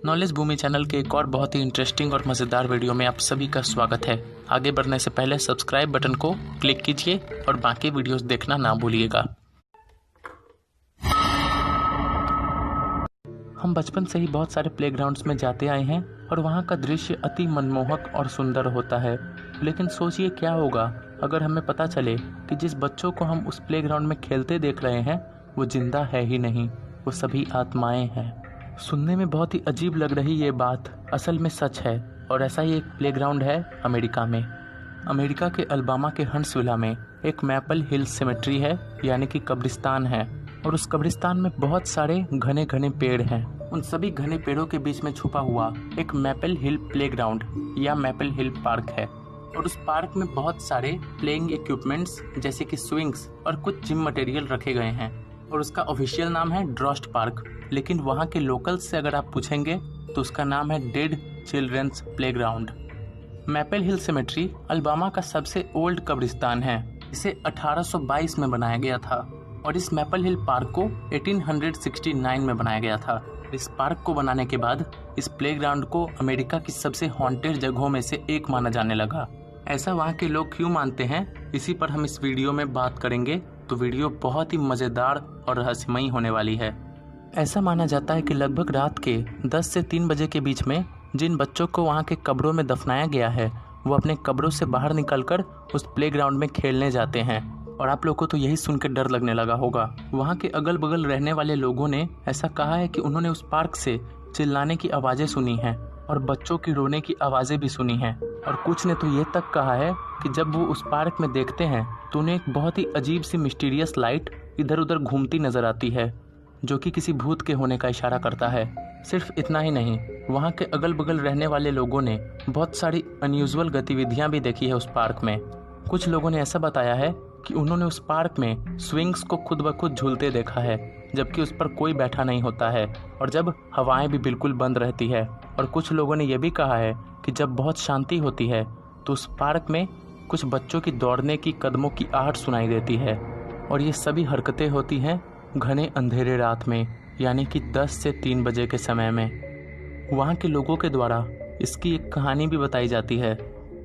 Knowledge भूमि channel के एक और बहुत ही इंटरेस्टिंग और मज़ेदार वीडियो में आप सभी का स्वागत है। आगे बढ़ने से पहले सब्सक्राइब बटन को क्लिक कीजिए और बाकी वीडियोस देखना ना भूलिएगा। हम बचपन से ही बहुत सारे प्लेग्राउंड्स में जाते आए हैं और वहाँ का दृश्य अति मनमोहक और सुंदर होता है। लेकिन सोचिए क्या होगा अगर हमें पता चले कि जिस बच्चों को हम उस प्लेग्राउंड में खेलते देख रहे हैं वो जिंदा है ही नहीं, वो सभी आत्माएं हैं। सुनने में बहुत ही अजीब लग रही ये बात असल में सच है और ऐसा ही एक प्लेग्राउंड है अमेरिका में। अमेरिका के अल्बामा के हंट्सविला में एक मैपल हिल सिमेट्री है, यानी कि कब्रिस्तान है। और उस कब्रिस्तान में बहुत सारे घने घने पेड़ हैं। उन सभी घने पेड़ों के बीच में छुपा हुआ एक मैपल हिल प्लेग्राउंड या मैपल हिल पार्क है। और उस पार्क में बहुत सारे प्लेइंग इक्विपमेंट्स जैसे कि स्विंग्स और कुछ जिम मटेरियल रखे गए हैं। और उसका ऑफिशियल नाम है ड्रॉस्ट पार्क, लेकिन वहाँ के लोकल्स से अगर आप पूछेंगे तो उसका नाम है डेड चिल्ड्रंस प्लेग्राउंड। मैपल हिल सिमेट्री अल्बामा का सबसे ओल्ड कब्रिस्तान है। इसे 1822 में बनाया गया था और इस मैपल हिल पार्क को 1869 में बनाया गया था। इस पार्क को बनाने के बाद इस प्लेग्राउंड को अमेरिका की सबसे हॉन्टेड जगहों में से एक माना जाने लगा। ऐसा वहाँ के लोग क्यों मानते हैं, इसी पर हम इस वीडियो में बात करेंगे। तो वीडियो बहुत ही मज़ेदार और रहस्यमयी होने वाली है। ऐसा माना जाता है कि लगभग रात के 10 से 3 बजे के बीच में जिन बच्चों को वहाँ के कब्रों में दफनाया गया है वो अपने कब्रों से बाहर निकलकर उस प्लेग्राउंड में खेलने जाते हैं। और आप लोगों को तो यही सुनकर डर लगने लगा होगा। वहाँ के अगल बगल रहने वाले लोगों ने ऐसा कहा है कि उन्होंने उस पार्क से चिल्लाने की आवाज़ें सुनी हैं और बच्चों की रोने की आवाज़ें भी सुनी हैं। और कुछ ने तो ये तक कहा है कि जब वो उस पार्क में देखते हैं तो उन्हें एक बहुत ही अजीब सी मिस्टीरियस लाइट इधर उधर घूमती नजर आती है, जो कि किसी भूत के होने का इशारा करता है। सिर्फ इतना ही नहीं, वहाँ के अगल बगल रहने वाले लोगों ने बहुत सारी अनयूजुअल गतिविधियाँ भी देखी है उस पार्क में। कुछ लोगों ने ऐसा बताया है कि उन्होंने उस पार्क में स्विंग्स को खुद ब खुद झूलते देखा है, जबकि उस पर कोई बैठा नहीं होता है और जब हवाएं भी बिल्कुल बंद रहती है। और कुछ लोगों ने यह भी कहा है कि जब बहुत शांति होती है तो उस पार्क में कुछ बच्चों की दौड़ने की कदमों की आहट सुनाई देती है। और ये सभी हरकतें होती हैं घने अंधेरे रात में, यानी कि 10 से 3 बजे के समय में। वहाँ के लोगों के द्वारा इसकी एक कहानी भी बताई जाती है।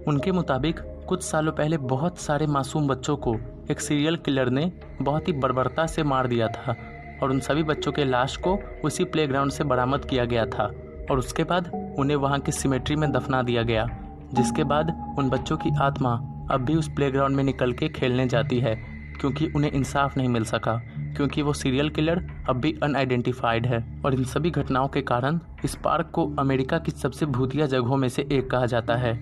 उनके मुताबिक कुछ सालों पहले बहुत सारे मासूम बच्चों को एक सीरियल किलर ने बहुत ही बर्बरता से मार दिया था और उन सभी बच्चों के लाश को उसी प्लेग्राउंड से बरामद किया गया था और उसके बाद उन्हें वहाँ की सिमेट्री में दफना दिया गया, जिसके बाद उन बच्चों की आत्मा अब भी उस प्लेग्राउंड में निकल के खेलने जाती है, क्योंकि उन्हें इंसाफ नहीं मिल सका, क्योंकि वो सीरियल किलर अब भी अनआइडेंटिफाइड है। और इन सभी घटनाओं के कारण इस पार्क को अमेरिका की सबसे भूतिया जगहों में से एक कहा जाता है।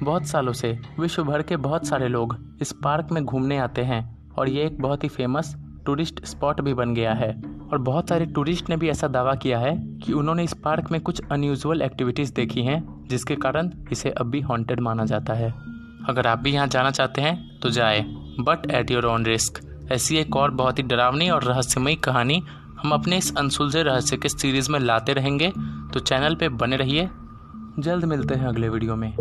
बहुत सालों से विश्व भर के बहुत सारे लोग इस पार्क में घूमने आते हैं और ये एक बहुत ही फेमस टूरिस्ट स्पॉट भी बन गया है। और बहुत सारे टूरिस्ट ने भी ऐसा दावा किया है कि उन्होंने इस पार्क में कुछ अनयूजुअल एक्टिविटीज़ देखी हैं, जिसके कारण इसे अब भी हॉन्टेड माना जाता है। अगर आप भी यहाँ जाना चाहते हैं तो जाए, but at your own risk. ऐसी एक और बहुत ही डरावनी और रहस्यमयी कहानी हम अपने इस अनसुलझे रहस्य के सीरीज़ में लाते रहेंगे, तो चैनल पे बने रहिए। जल्द मिलते हैं अगले वीडियो में।